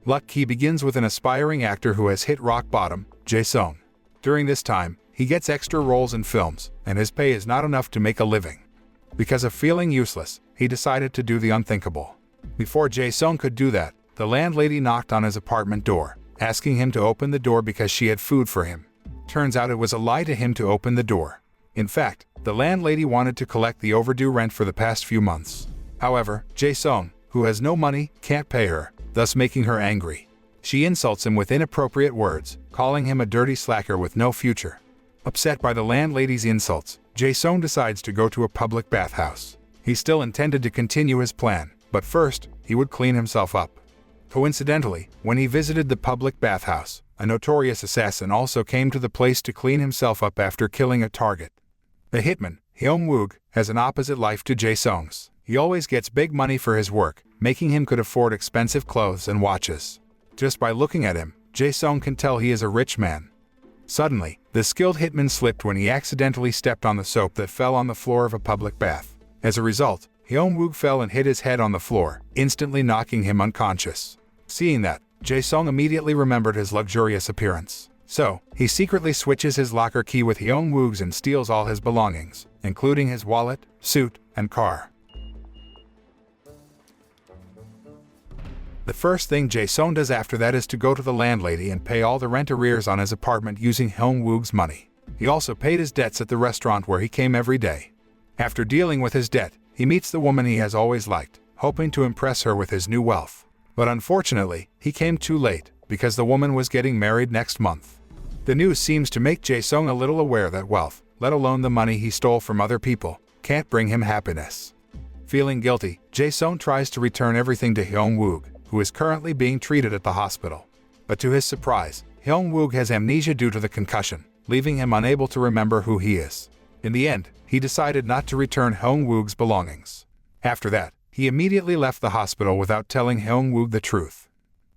Luck key begins with an aspiring actor who has hit rock bottom, Jae-sung. During this time, he gets extra roles in films, and his pay is not enough to make a living. Because of feeling useless, he decided to do the unthinkable. Before Jae-sung could do that, the landlady knocked on his apartment door, asking him to open the door because she had food for him. Turns out it was a lie to him to open the door. In fact, the landlady wanted to collect the overdue rent for the past few months. However, Jae-sung, who has no money, can't pay her, thus making her angry. She insults him with inappropriate words, calling him a dirty slacker with no future. Upset by the landlady's insults, Jae-sung decides to go to a public bathhouse. He still intended to continue his plan, but first, he would clean himself up. Coincidentally, when he visited the public bathhouse, a notorious assassin also came to the place to clean himself up after killing a target. The hitman, Hyung-wook, has an opposite life to Jae-sung's. He always gets big money for his work, making him could afford expensive clothes and watches. Just by looking at him, Jae-sung can tell he is a rich man. Suddenly, the skilled hitman slipped when he accidentally stepped on the soap that fell on the floor of a public bath. As a result, Hyung-wook fell and hit his head on the floor, instantly knocking him unconscious. Seeing that, Jae-sung immediately remembered his luxurious appearance. So, he secretly switches his locker key with Hyung-wook's and steals all his belongings, including his wallet, suit, and car. The first thing Jae-sung does after that is to go to the landlady and pay all the rent arrears on his apartment using Hyung-wook's money. He also paid his debts at the restaurant where he came every day. After dealing with his debt, he meets the woman he has always liked, hoping to impress her with his new wealth. But unfortunately, he came too late, because the woman was getting married next month. The news seems to make Jae-sung a little aware that wealth, let alone the money he stole from other people, can't bring him happiness. Feeling guilty, Jae-sung tries to return everything to Hyung-wook, who is currently being treated at the hospital. But to his surprise, Hyung-wook has amnesia due to the concussion, leaving him unable to remember who he is. In the end, he decided not to return Hyung-wook's belongings. After that, he immediately left the hospital without telling Hyung-wook the truth.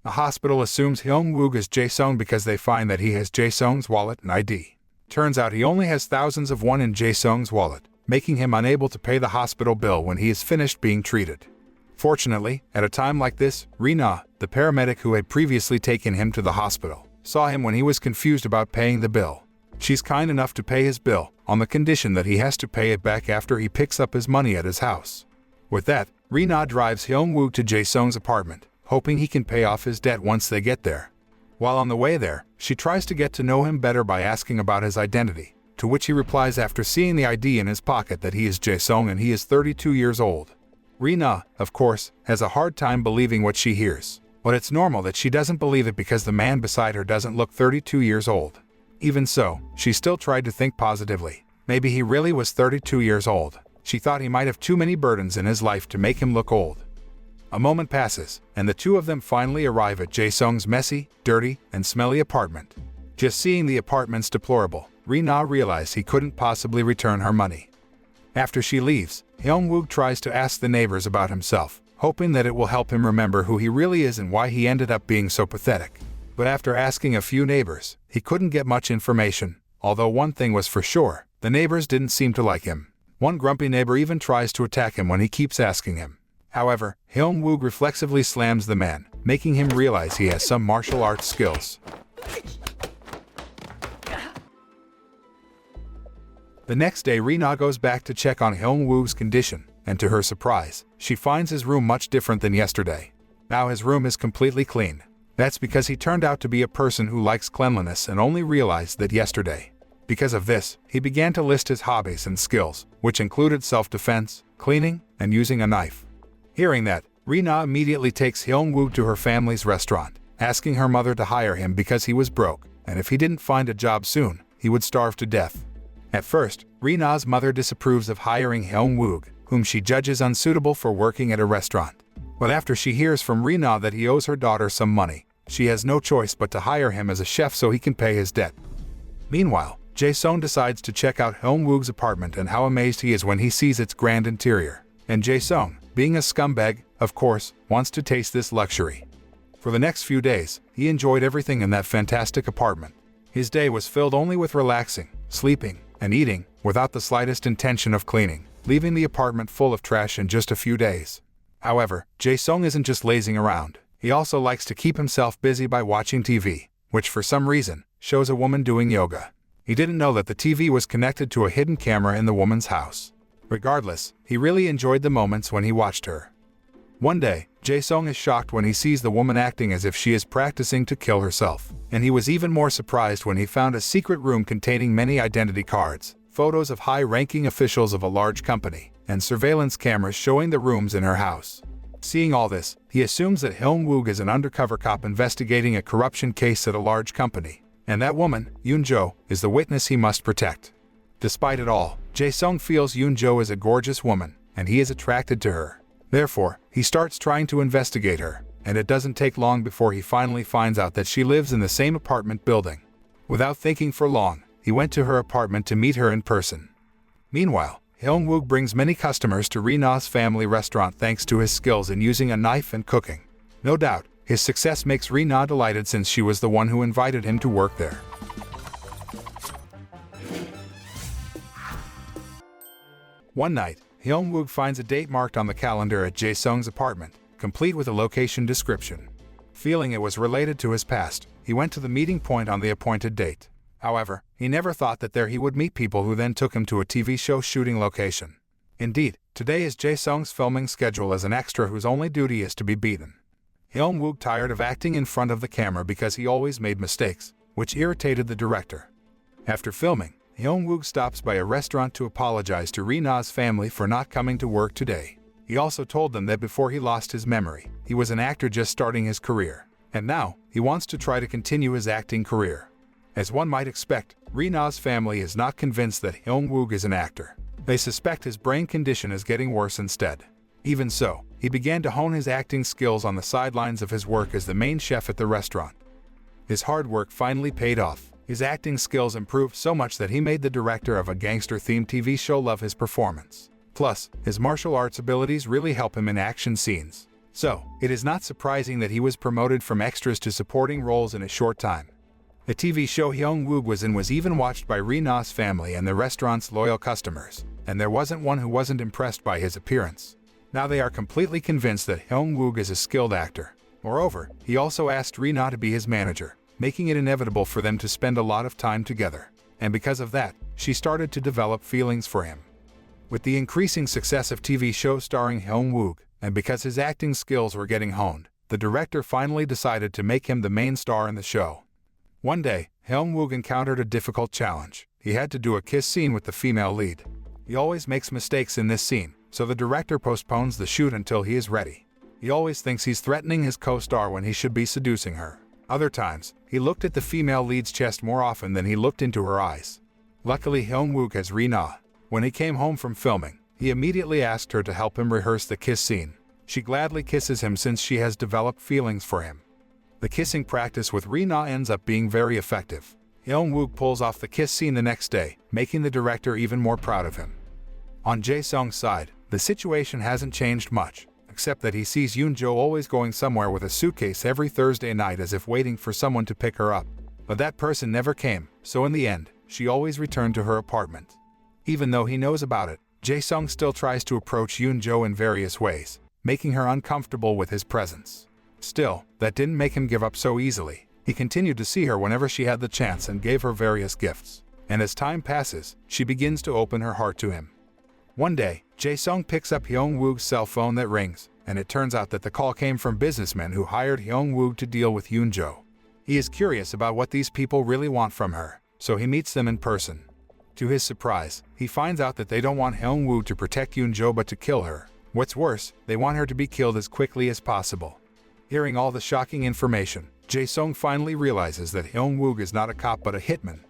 The hospital assumes Hyung-wook is Jae-sung because they find that he has Jae-sung's wallet and ID. Turns out he only has thousands of won in Jae-sung's wallet, making him unable to pay the hospital bill when he is finished being treated. Fortunately, at a time like this, Rina, the paramedic who had previously taken him to the hospital, saw him when he was confused about paying the bill. She's kind enough to pay his bill, on the condition that he has to pay it back after he picks up his money at his house. With that, Rina drives Hyung-wook to Jae-sung's apartment, hoping he can pay off his debt once they get there. While on the way there, she tries to get to know him better by asking about his identity, to which he replies after seeing the ID in his pocket that he is Jae-sung and he is 32 years old. Rina, of course, has a hard time believing what she hears, but it's normal that she doesn't believe it because the man beside her doesn't look 32 years old. Even so, she still tried to think positively. Maybe he really was 32 years old. She thought he might have too many burdens in his life to make him look old. A moment passes, and the two of them finally arrive at Jae-sung's messy, dirty, and smelly apartment. Just seeing the apartment's deplorable, Rina realized he couldn't possibly return her money. After she leaves, Hyung-wook tries to ask the neighbors about himself, hoping that it will help him remember who he really is and why he ended up being so pathetic. But after asking a few neighbors, he couldn't get much information, although one thing was for sure, the neighbors didn't seem to like him. One grumpy neighbor even tries to attack him when he keeps asking him. However, Hyung-wook reflexively slams the man, making him realize he has some martial arts skills. The next day, Rina goes back to check on Hyung-wook's condition, and to her surprise, she finds his room much different than yesterday. Now his room is completely clean. That's because he turned out to be a person who likes cleanliness and only realized that yesterday. Because of this, he began to list his hobbies and skills, which included self-defense, cleaning, and using a knife. Hearing that, Rina immediately takes Hyung-wook to her family's restaurant, asking her mother to hire him because he was broke, and if he didn't find a job soon, he would starve to death. At first, Rina's mother disapproves of hiring Hyung-wook, whom she judges unsuitable for working at a restaurant. But after she hears from Rina that he owes her daughter some money, she has no choice but to hire him as a chef so he can pay his debt. Meanwhile, Jae-sung decides to check out Hyung-wook's apartment and how amazed he is when he sees its grand interior. And Jae-sung, being a scumbag, of course, wants to taste this luxury. For the next few days, he enjoyed everything in that fantastic apartment. His day was filled only with relaxing, sleeping, and eating, without the slightest intention of cleaning, leaving the apartment full of trash in just a few days. However, Jae-sung isn't just lazing around. He also likes to keep himself busy by watching TV, which for some reason shows a woman doing yoga. He didn't know that the TV was connected to a hidden camera in the woman's house. Regardless, he really enjoyed the moments when he watched her. One day, Jae-sung is shocked when he sees the woman acting as if she is practicing to kill herself, and he was even more surprised when he found a secret room containing many identity cards, photos of high-ranking officials of a large company, and surveillance cameras showing the rooms in her house. Seeing all this, he assumes that Hyung-wook is an undercover cop investigating a corruption case at a large company, and that woman, Yoon-jo, is the witness he must protect. Despite it all, Jae-sung feels Yoon-jo is a gorgeous woman, and he is attracted to her. Therefore, he starts trying to investigate her, and it doesn't take long before he finally finds out that she lives in the same apartment building. Without thinking for long, he went to her apartment to meet her in person. Meanwhile, Hyung-wook brings many customers to Ri-na's family restaurant thanks to his skills in using a knife and cooking. No doubt, his success makes Ri-na delighted since she was the one who invited him to work there. One night, Hyung-wook finds a date marked on the calendar at Jae-sung's apartment, complete with a location description. Feeling it was related to his past, he went to the meeting point on the appointed date. However, he never thought that there he would meet people who then took him to a TV show shooting location. Indeed, today is Jae-sung's filming schedule as an extra whose only duty is to be beaten. Hyung-wook tired of acting in front of the camera because he always made mistakes, which irritated the director. After filming, Hyung-wook stops by a restaurant to apologize to Ri-na's family for not coming to work today. He also told them that before he lost his memory, he was an actor just starting his career, and now he wants to try to continue his acting career. As one might expect, Ri-na's family is not convinced that Hyung-wook is an actor. They suspect his brain condition is getting worse instead. Even so, he began to hone his acting skills on the sidelines of his work as the main chef at the restaurant. His hard work finally paid off. His acting skills improved so much that he made the director of a gangster-themed TV show love his performance. Plus, his martial arts abilities really help him in action scenes. So, it is not surprising that he was promoted from extras to supporting roles in a short time. The TV show Hyung-wook was in was even watched by Ri-na's family and the restaurant's loyal customers, and there wasn't one who wasn't impressed by his appearance. Now they are completely convinced that Hyung-wook is a skilled actor. Moreover, he also asked Ri-na to be his manager, making it inevitable for them to spend a lot of time together. And because of that, she started to develop feelings for him. With the increasing success of TV shows starring Hyung-wook, and because his acting skills were getting honed, the director finally decided to make him the main star in the show. One day, Hyung-wook encountered a difficult challenge. He had to do a kiss scene with the female lead. He always makes mistakes in this scene, so the director postpones the shoot until he is ready. He always thinks he's threatening his co-star when he should be seducing her. Other times, he looked at the female lead's chest more often than he looked into her eyes. Luckily, Hyung-wook has Ri-na. When he came home from filming, he immediately asked her to help him rehearse the kiss scene. She gladly kisses him since she has developed feelings for him. The kissing practice with Ri-na ends up being very effective. Hyung-wook pulls off the kiss scene the next day, making the director even more proud of him. On Jae-sung's side, the situation hasn't changed much, except that he sees Yoon-jo always going somewhere with a suitcase every Thursday night as if waiting for someone to pick her up. But that person never came, so in the end, she always returned to her apartment. Even though he knows about it, Jae-sung still tries to approach Yoon-jo in various ways, making her uncomfortable with his presence. Still, that didn't make him give up so easily. He continued to see her whenever she had the chance and gave her various gifts. And as time passes, she begins to open her heart to him. One day, Jae-sung picks up Hyung-wook's cell phone that rings, and it turns out that the call came from businessmen who hired Hyung-wook to deal with Yoon-jo. He is curious about what these people really want from her, so he meets them in person. To his surprise, he finds out that they don't want Hyung-wook to protect Yoon-jo but to kill her. What's worse, they want her to be killed as quickly as possible. Hearing all the shocking information, Jae-sung finally realizes that Hyung-wook is not a cop but a hitman.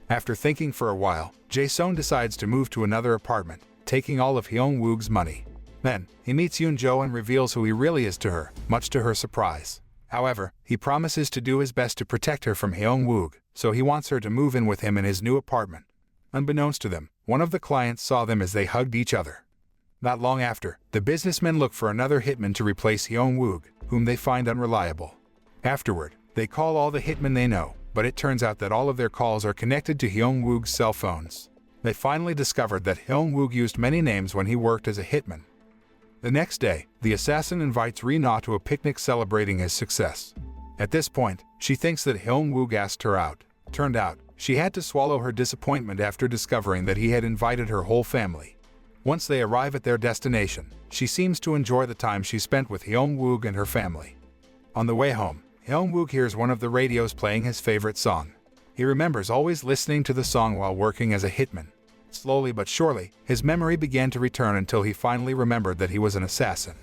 After thinking for a while, Jae-sung decides to move to another apartment, taking all of Hyung-wook's money. Then, he meets Yoon-jo and reveals who he really is to her, much to her surprise. However, he promises to do his best to protect her from Hyung-wook, so he wants her to move in with him in his new apartment. Unbeknownst to them, one of the clients saw them as they hugged each other. Not long after, the businessmen look for another hitman to replace Hyung-wook, whom they find unreliable. Afterward, they call all the hitmen they know, but it turns out that all of their calls are connected to Hyung-wook's cell phones. They finally discovered that Hyung-wook used many names when he worked as a hitman. The next day, the assassin invites Ri-na to a picnic celebrating his success. At this point, she thinks that Hyung-wook asked her out. Turned out, she had to swallow her disappointment after discovering that he had invited her whole family. Once they arrive at their destination, she seems to enjoy the time she spent with Hyung-wook and her family. On the way home, Hyung-wook hears one of the radios playing his favorite song. He remembers always listening to the song while working as a hitman. Slowly but surely, his memory began to return until he finally remembered that he was an assassin.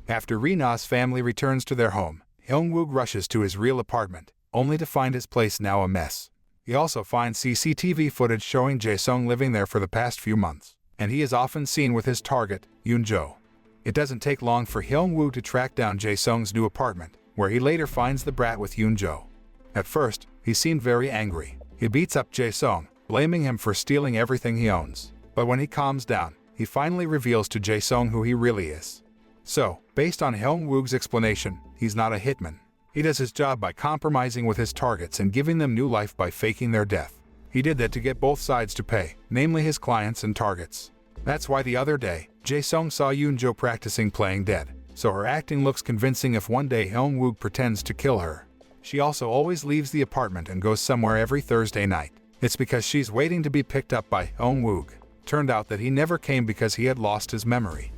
After Ri-na's family returns to their home, Hyung-wook rushes to his real apartment, only to find his place now a mess. He also finds CCTV footage showing Jae-sung living there for the past few months, and he is often seen with his target, Yoon-jo. It doesn't take long for Hyung-wook to track down Jae-sung's new apartment, where he later finds the brat with Yoon-jo. At first, he seemed very angry. He beats up Jae-sung, blaming him for stealing everything he owns. But when he calms down, he finally reveals to Jae-sung who he really is. So, based on Hyung-wook's explanation, he's not a hitman. He does his job by compromising with his targets and giving them new life by faking their death. He did that to get both sides to pay, namely his clients and targets. That's why the other day, Jae-sung saw Yoon-jo practicing playing dead, so her acting looks convincing if one day Hyung-wook pretends to kill her. She also always leaves the apartment and goes somewhere every Thursday night. It's because she's waiting to be picked up by Hyung-wook. Turned out that he never came because he had lost his memory.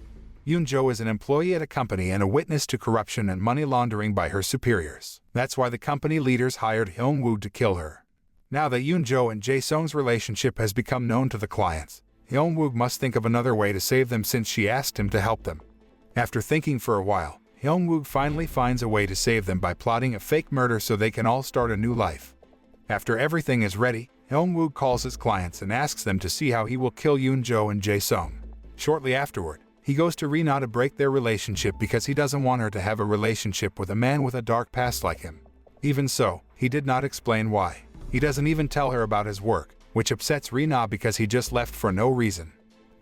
Yoon-jo is an employee at a company and a witness to corruption and money laundering by her superiors. That's why the company leaders hired Hyung-wook to kill her. Now that Yoon-jo and Jae-sung's relationship has become known to the clients, Hyung-wook must think of another way to save them since she asked him to help them. After thinking for a while, Hyung-wook finally finds a way to save them by plotting a fake murder so they can all start a new life. After everything is ready, Hyung-wook calls his clients and asks them to see how he will kill Yoon-jo and Jae-sung. Shortly afterward, he goes to Ri-na to break their relationship because he doesn't want her to have a relationship with a man with a dark past like him. Even so, he did not explain why. He doesn't even tell her about his work, which upsets Ri-na because he just left for no reason.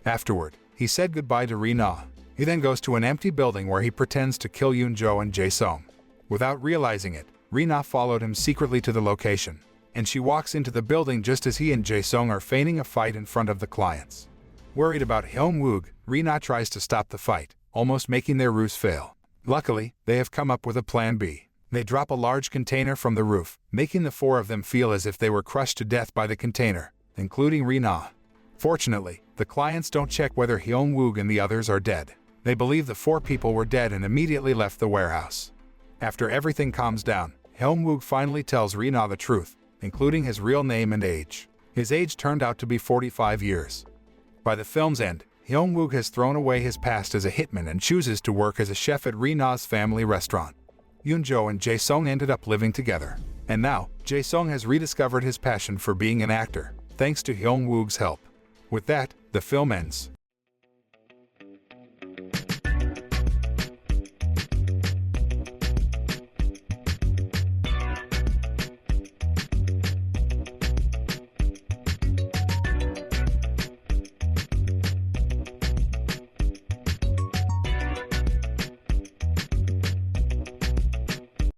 Afterward, he said goodbye to Ri-na. He then goes to an empty building where he pretends to kill Yoon-jo and Jae-sung. Without realizing it, Ri-na followed him secretly to the location, and she walks into the building just as he and Jae-sung are feigning a fight in front of the clients. Worried about Hyung-wook, Ri-na tries to stop the fight, almost making their ruse fail. Luckily, they have come up with a plan B. They drop a large container from the roof, making the four of them feel as if they were crushed to death by the container, including Ri-na. Fortunately, the clients don't check whether Hyung-wook and the others are dead. They believe the four people were dead and immediately left the warehouse. After everything calms down, Hyung-wook finally tells Ri-na the truth, including his real name and age. His age turned out to be 45 years. By the film's end, Hyung-wook has thrown away his past as a hitman and chooses to work as a chef at Ri-na's family restaurant. Yoon-jo and Jae-sung ended up living together. And now, Jae-sung has rediscovered his passion for being an actor, thanks to Hyung-wook's help. With that, the film ends.